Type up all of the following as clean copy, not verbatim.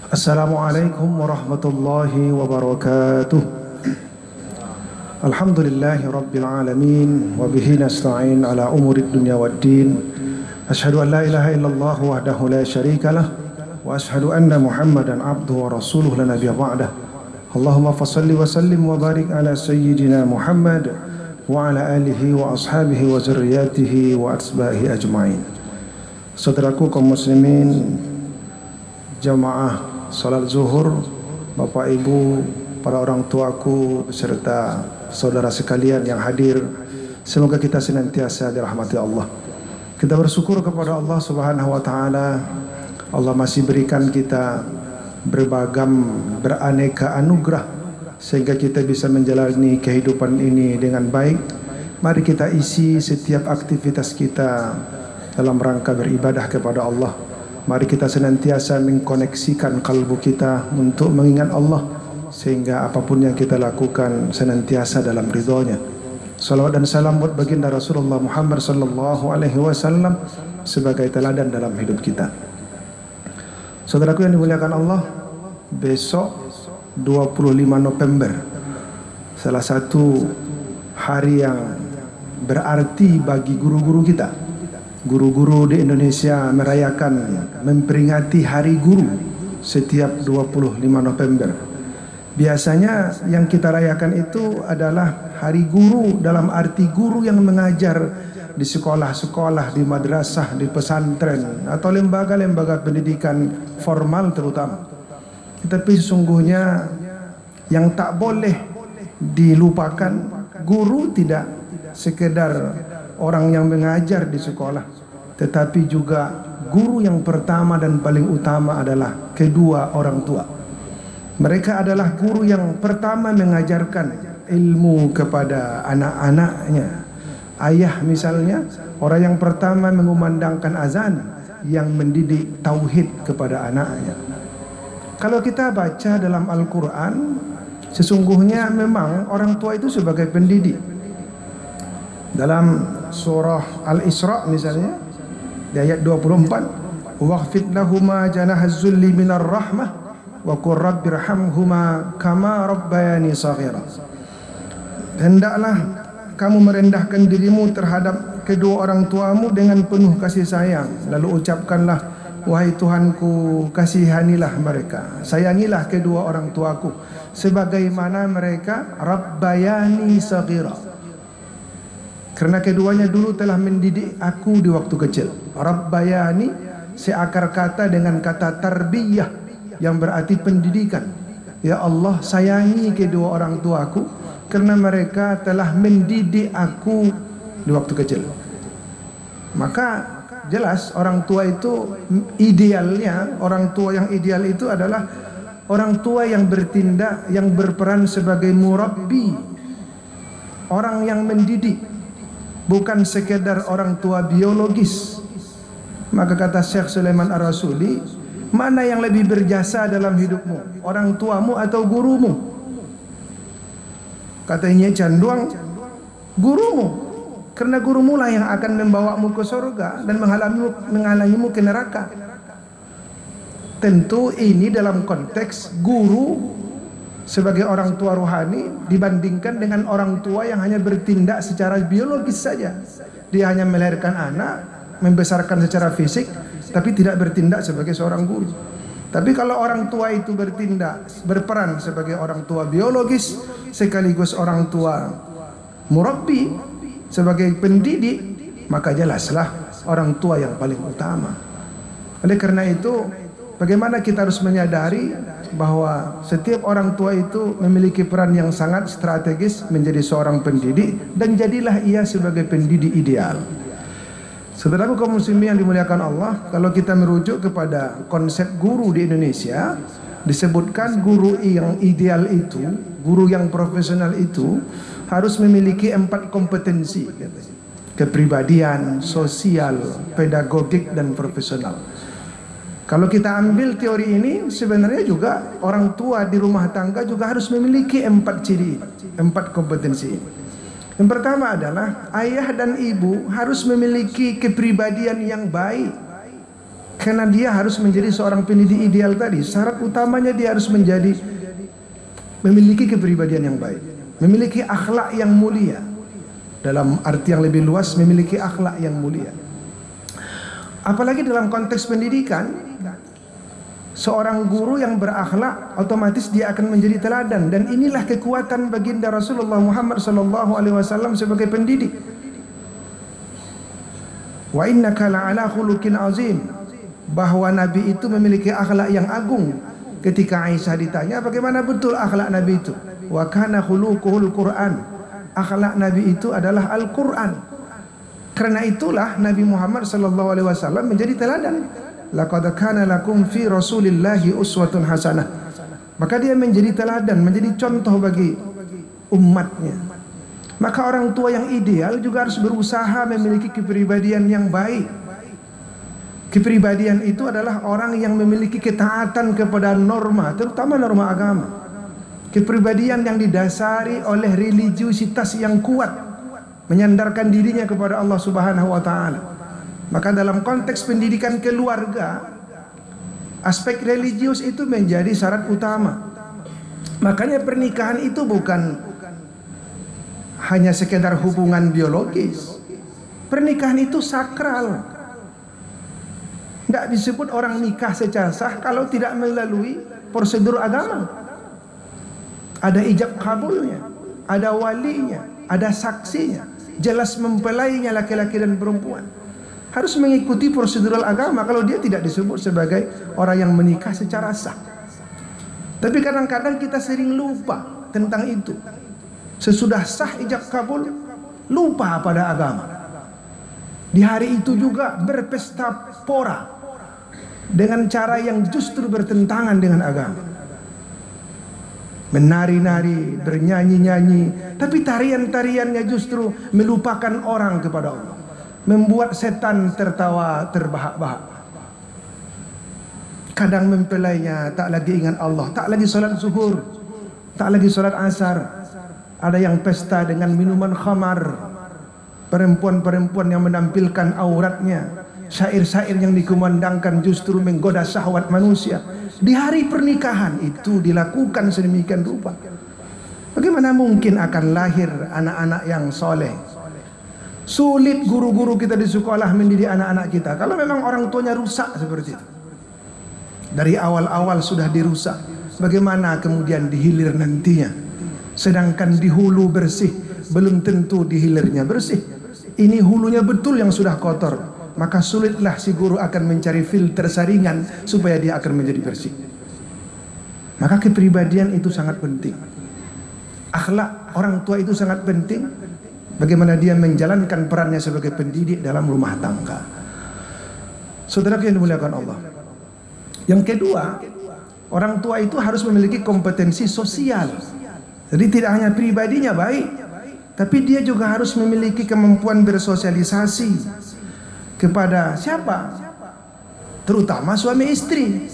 Assalamualaikum warahmatullahi wabarakatuh. Alhamdulillahi rabbil alamin wa bihi nasta'in ala umurid dunya waddin. Asyhadu an la ilaha illallah wahdahu la syarikalah wa asyhadu anna Muhammadan abduhu wa rasuluhu la nabiyya ba'dah. Allahumma fassalli wa sallim wa barik ala sayyidina Muhammad wa ala alihi wa ashabihi wa zurriyyatihi wa atsbahi ajma'in. Saudaraku kaum muslimin, jamaah salat zuhur, Bapak Ibu, para orang tuaku beserta saudara sekalian yang hadir, semoga kita senantiasa dirahmati Allah. Kita bersyukur kepada Allah Subhanahu wa taala. Allah masih berikan kita berbagai beraneka anugerah sehingga kita bisa menjalani kehidupan ini dengan baik. Mari kita isi setiap aktivitas kita dalam rangka beribadah kepada Allah. Mari kita senantiasa mengkoneksikan kalbu kita untuk mengingat Allah, sehingga apapun yang kita lakukan senantiasa dalam ridhonya. Salawat dan salam buat baginda Rasulullah Muhammad sallallahu alaihi wasallam sebagai teladan dalam hidup kita. Saudaraku yang dimuliakan Allah, besok 25 November, salah satu hari yang berarti bagi guru-guru kita. Guru-guru di Indonesia merayakan, memperingati Hari Guru setiap 25 November. Biasanya yang kita rayakan itu adalah Hari Guru dalam arti guru yang mengajar di sekolah-sekolah, di madrasah, di pesantren atau lembaga-lembaga pendidikan formal terutama. Tetapi sesungguhnya yang tak boleh dilupakan, guru tidak sekedar orang yang mengajar di sekolah, tetapi juga guru yang pertama dan paling utama adalah kedua orang tua. Mereka adalah guru yang pertama mengajarkan ilmu kepada anak-anaknya. Ayah misalnya, orang yang pertama mengumandangkan azan, yang mendidik tauhid kepada anaknya. Kalau kita baca dalam Al-Quran, sesungguhnya memang orang tua itu sebagai pendidik. Dalam surah Al-Isra misalnya, di ayat 24, waghfid lahuma janahaz zulli minar rahmah wa qur rabbirhamhuma kama rabbayani shaghira. Hendaklah kamu merendahkan dirimu terhadap kedua orang tuamu dengan penuh kasih sayang, lalu ucapkanlah, wahai Tuhanku, kasihanilah mereka, sayangilah kedua orang tuaku sebagaimana mereka rabbayani shaghira, karena keduanya dulu telah mendidik aku di waktu kecil. Rabbayani seakar kata dengan kata tarbiyah yang berarti pendidikan. Ya Allah, sayangi kedua orang tuaku karena mereka telah mendidik aku di waktu kecil. Maka jelas orang tua itu idealnya, orang tua yang ideal itu adalah orang tua yang bertindak, yang berperan sebagai murabbi, orang yang mendidik, bukan sekedar orang tua biologis. Maka kata Syekh Sulaiman Ar-Rasuli, mana yang lebih berjasa dalam hidupmu, orang tuamu atau gurumu? Katanya Canduang, gurumu, karena gurumu lah yang akan membawamu ke surga dan menghalangimu ke neraka. Tentu ini dalam konteks guru sebagai orang tua rohani dibandingkan dengan orang tua yang hanya bertindak secara biologis saja. Dia hanya melahirkan anak, membesarkan secara fisik, tapi tidak bertindak sebagai seorang guru. Tapi kalau orang tua itu bertindak, berperan sebagai orang tua biologis sekaligus orang tua murabbi, sebagai pendidik, maka jelaslah orang tua yang paling utama. Oleh karena itu, bagaimana kita harus menyadari bahwa setiap orang tua itu memiliki peran yang sangat strategis menjadi seorang pendidik, dan jadilah ia sebagai pendidik ideal. Saudaraku kaum muslimin yang dimuliakan Allah, kalau kita merujuk kepada konsep guru di Indonesia, disebutkan guru yang ideal itu, guru yang profesional itu harus memiliki 4 kompetensi, kepribadian, sosial, pedagogik, dan profesional. Kalau kita ambil teori ini, sebenarnya juga orang tua di rumah tangga juga harus memiliki 4 ciri, 4 kompetensi. Yang pertama adalah ayah dan ibu harus memiliki kepribadian yang baik. Karena dia harus menjadi seorang pendidik ideal tadi. Syarat utamanya dia harus memiliki kepribadian yang baik, memiliki akhlak yang mulia. Dalam arti yang lebih luas, memiliki akhlak yang mulia. Apalagi dalam konteks pendidikan, seorang guru yang berakhlak otomatis dia akan menjadi teladan, dan inilah kekuatan baginda Rasulullah Muhammad SAW sebagai pendidik. Wa innaka la'ala khuluqin azim, bahwa Nabi itu memiliki akhlak yang agung. Ketika Aisyah ditanya bagaimana betul akhlak Nabi itu, wa kana khuluquhul Quran, akhlak Nabi itu adalah Al-Quran. Karena itulah Nabi Muhammad SAW menjadi teladan. Laqad kana lakum fi Rasulillahi uswatun hasanah. Maka dia menjadi teladan, menjadi contoh bagi umatnya. Maka orang tua yang ideal juga harus berusaha memiliki kepribadian yang baik. Kepribadian itu adalah orang yang memiliki ketaatan kepada norma, terutama norma agama. Kepribadian yang didasari oleh religiusitas yang kuat, menyandarkan dirinya kepada Allah Subhanahu wa taala. Maka dalam konteks pendidikan keluarga, aspek religius itu menjadi syarat utama. Makanya pernikahan itu bukan hanya sekedar hubungan biologis. Pernikahan itu sakral. Tidak disebut orang nikah secara sah kalau tidak melalui prosedur agama. Ada ijab kabulnya, ada walinya, ada saksinya, jelas mempelainya laki-laki dan perempuan. Harus mengikuti prosedural agama kalau dia tidak disebut sebagai orang yang menikah secara sah. Tapi kadang-kadang kita sering lupa tentang itu. Sesudah sah ijab kabul, lupa pada agama. Di hari itu juga berpesta pora dengan cara yang justru bertentangan dengan agama. Menari-nari, bernyanyi-nyanyi, tapi tarian-tariannya justru melupakan orang kepada Allah, membuat setan tertawa terbahak-bahak. Kadang mempelainya tak lagi ingat Allah, tak lagi sholat zuhur, tak lagi sholat asar. Ada yang pesta dengan minuman khamar, perempuan-perempuan yang menampilkan auratnya, syair-syair yang dikumandangkan justru menggoda syahwat manusia. Di hari pernikahan itu dilakukan sedemikian rupa. Bagaimana mungkin akan lahir anak-anak yang soleh? Sulit guru-guru kita di sekolah mendidik anak-anak kita kalau memang orang tuanya rusak seperti itu. Dari awal-awal sudah dirusak, bagaimana kemudian di hilir nantinya? Sedangkan di hulu bersih, belum tentu di hilirnya bersih. Ini hulunya betul yang sudah kotor, maka sulitlah si guru akan mencari filter saringan supaya dia akan menjadi bersih. Maka kepribadian itu sangat penting. Akhlak orang tua itu sangat penting. Bagaimana dia menjalankan perannya sebagai pendidik dalam rumah tangga. Saudara yang dimuliakan Allah. Yang kedua, orang tua itu harus memiliki kompetensi sosial. Jadi tidak hanya pribadinya baik, tapi dia juga harus memiliki kemampuan bersosialisasi kepada siapa? Terutama suami istri.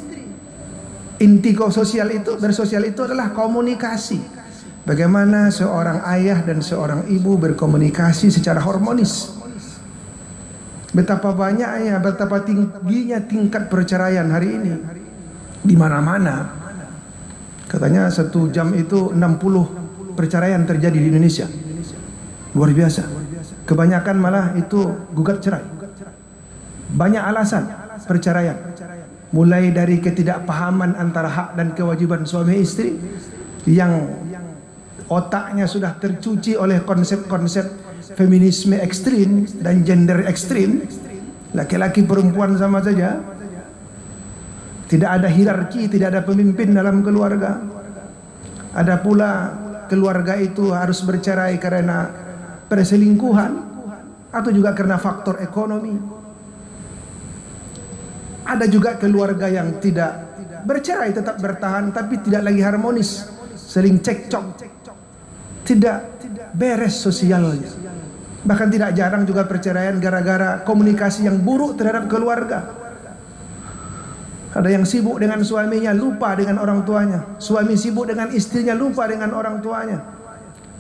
Inti bersosial itu adalah komunikasi. Bagaimana seorang ayah dan seorang ibu berkomunikasi secara harmonis. Betapa banyaknya, betapa tingginya tingkat perceraian hari ini. Di mana-mana. Katanya 1 jam itu 60 perceraian terjadi di Indonesia. Luar biasa. Kebanyakan malah itu gugat cerai. Banyak alasan perceraian. Mulai dari ketidakpahaman antara hak dan kewajiban suami istri yang otaknya sudah tercuci oleh konsep-konsep feminisme ekstrim dan gender ekstrim. Laki-laki perempuan sama saja. Tidak ada hierarki, tidak ada pemimpin dalam keluarga. Ada pula keluarga itu harus bercerai karena perselingkuhan atau juga karena faktor ekonomi. Ada juga keluarga yang tidak bercerai, tetap bertahan tapi tidak lagi harmonis, sering cekcok, tidak beres sosialnya. Bahkan tidak jarang juga perceraian gara-gara komunikasi yang buruk terhadap keluarga. Ada yang sibuk dengan suaminya, lupa dengan orang tuanya. Suami sibuk dengan istrinya, lupa dengan orang tuanya.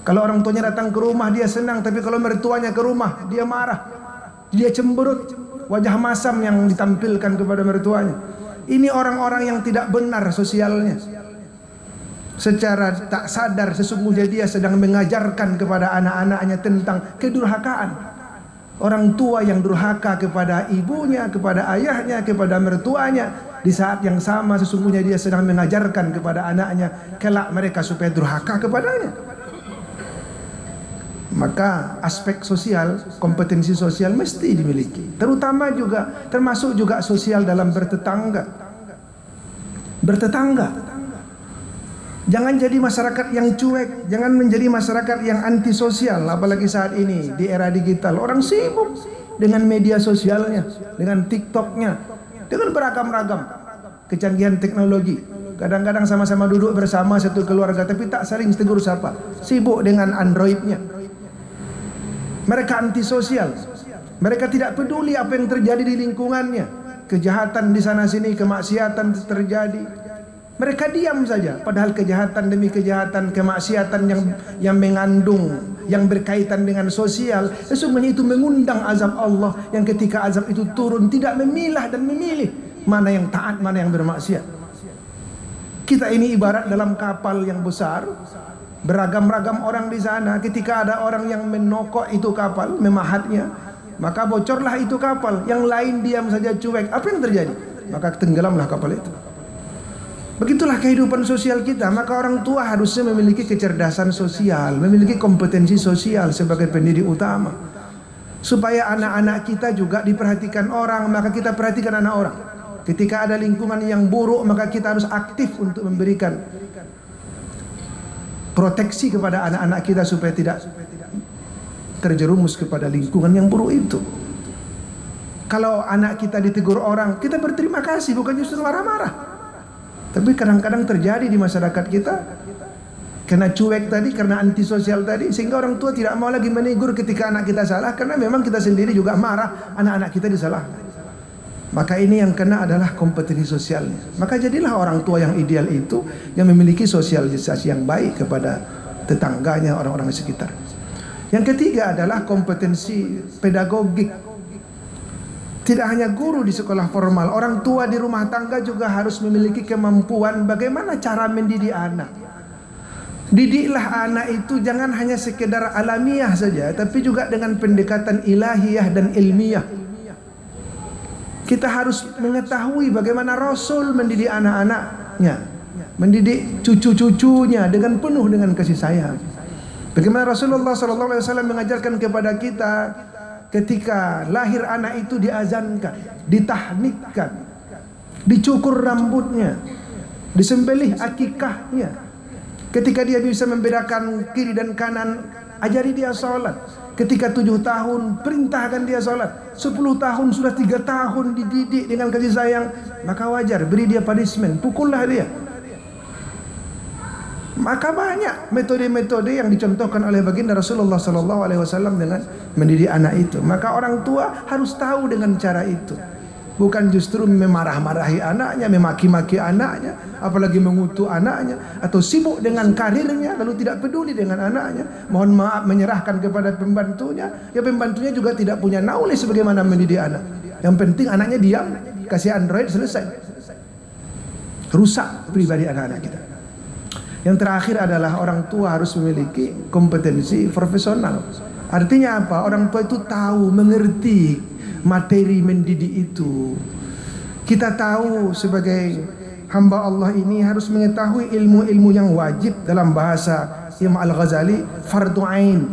Kalau orang tuanya datang ke rumah dia senang, tapi kalau mertuanya ke rumah dia marah, dia cemberut. wajah masam yang ditampilkan kepada mertuanya. Ini orang-orang yang tidak benar sosialnya. Secara tak sadar sesungguhnya dia sedang mengajarkan kepada anak-anaknya tentang kedurhakaan. Orang tua yang durhaka kepada ibunya, kepada ayahnya, kepada mertuanya, di saat yang sama sesungguhnya dia sedang mengajarkan kepada anaknya kelak mereka supaya durhaka kepadanya. Maka aspek sosial, kompetensi sosial mesti dimiliki. Terutama juga, termasuk juga sosial dalam bertetangga. Jangan jadi masyarakat yang cuek, jangan menjadi masyarakat yang antisosial. Apalagi saat ini di era digital, orang sibuk dengan media sosialnya, dengan TikToknya, dengan beragam-ragam kecanggihan teknologi. Kadang-kadang sama-sama duduk bersama satu keluarga, tapi tak saling tegur sapa, sibuk dengan Androidnya. Mereka antisosial. Mereka tidak peduli apa yang terjadi di lingkungannya. Kejahatan di sana sini, kemaksiatan terjadi. Mereka diam saja. Padahal kejahatan demi kejahatan, kemaksiatan yang mengandung, yang berkaitan dengan sosial, sesungguhnya itu mengundang azab Allah. Yang ketika azab itu turun tidak memilah dan memilih mana yang taat, mana yang bermaksiat. Kita ini ibarat dalam kapal yang besar. Beragam-ragam orang di sana. Ketika ada orang yang menokok itu kapal, memahatnya, maka bocorlah itu kapal. Yang lain diam saja cuek. Apa yang terjadi? Maka tenggelamlah kapal itu. Begitulah kehidupan sosial kita. Maka orang tua harusnya memiliki kecerdasan sosial, memiliki kompetensi sosial sebagai pendidik utama, supaya anak-anak kita juga diperhatikan orang. Maka kita perhatikan anak orang. Ketika ada lingkungan yang buruk, maka kita harus aktif untuk memberikan proteksi kepada anak-anak kita supaya tidak terjerumus kepada lingkungan yang buruk itu. Kalau anak kita ditegur orang, kita berterima kasih, bukan justru marah-marah. Tapi kadang-kadang terjadi di masyarakat kita, karena cuek tadi, karena antisosial tadi, sehingga orang tua tidak mau lagi menegur ketika anak kita salah, karena memang kita sendiri juga marah anak-anak kita disalahkan. Maka ini yang kena adalah kompetensi sosialnya. Maka jadilah orang tua yang ideal itu yang memiliki sosialisasi yang baik kepada tetangganya, orang-orang di sekitar. Yang ketiga adalah kompetensi pedagogik. Tidak hanya guru di sekolah formal, orang tua di rumah tangga juga harus memiliki kemampuan bagaimana cara mendidik anak. Didiklah anak itu jangan hanya sekedar alamiah saja, tapi juga dengan pendekatan ilahiyah dan ilmiah. Kita harus mengetahui bagaimana Rasul mendidik anak-anaknya, mendidik cucu-cucunya dengan penuh dengan kasih sayang. Bagaimana Rasulullah SAW mengajarkan kepada kita ketika lahir anak itu diazankan, ditahnikkan, dicukur rambutnya, disembelih akikahnya. Ketika dia bisa membedakan kiri dan kanan, ajari dia sholat. Ketika 7 tahun, perintahkan dia sholat. 10 tahun, sudah 3 tahun dididik dengan kasih sayang, maka wajar beri dia punishment, pukullah dia. Maka banyak metode-metode yang dicontohkan oleh baginda Rasulullah SAW dengan mendidik anak itu. Maka orang tua harus tahu dengan cara itu. Bukan justru memarah-marahi anaknya, memaki-maki anaknya, apalagi mengutuk anaknya, atau sibuk dengan karirnya lalu tidak peduli dengan anaknya. Mohon maaf, menyerahkan kepada pembantunya. Ya pembantunya juga tidak punya knowledge bagaimana mendidik anak. Yang penting anaknya diam, kasih Android, selesai. Rusak pribadi anak-anak kita. Yang terakhir adalah orang tua harus memiliki kompetensi profesional. Artinya apa? Orang tua itu tahu, mengerti materi mendidik itu. Kita tahu sebagai hamba Allah ini harus mengetahui ilmu-ilmu yang wajib dalam bahasa Imam Al-Ghazali, fardu ain,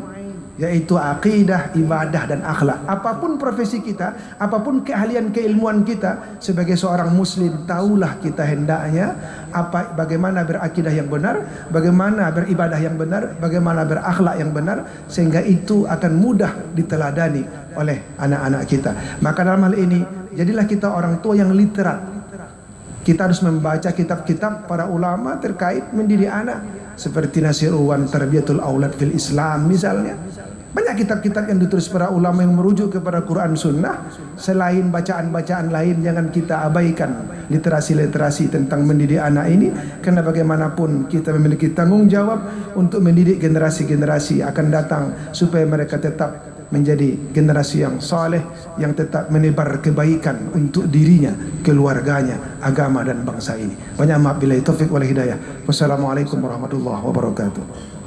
yaitu akidah, ibadah dan akhlak. Apapun profesi kita, apapun keahlian keilmuan kita sebagai seorang muslim, tahulah kita hendaknya bagaimana berakidah yang benar, bagaimana beribadah yang benar, bagaimana berakhlak yang benar, sehingga itu akan mudah diteladani oleh anak-anak kita. Maka dalam hal ini jadilah kita orang tua yang literat. Kita harus membaca kitab-kitab para ulama terkait mendidik anak, seperti Nasiruwan Tarbiyatul Aulad fil Islam misalnya. Banyak kitab-kitab yang ditulis para ulama yang merujuk kepada Quran Sunnah. Selain bacaan-bacaan lain, jangan kita abaikan literasi-literasi tentang mendidik anak ini, karena bagaimanapun kita memiliki tanggung jawab untuk mendidik generasi-generasi akan datang supaya mereka tetap menjadi generasi yang saleh, yang tetap menebar kebaikan untuk dirinya, keluarganya, agama dan bangsa ini. Banyak maaf, billahi taufik wal hidayah. Wassalamualaikum warahmatullahi wabarakatuh.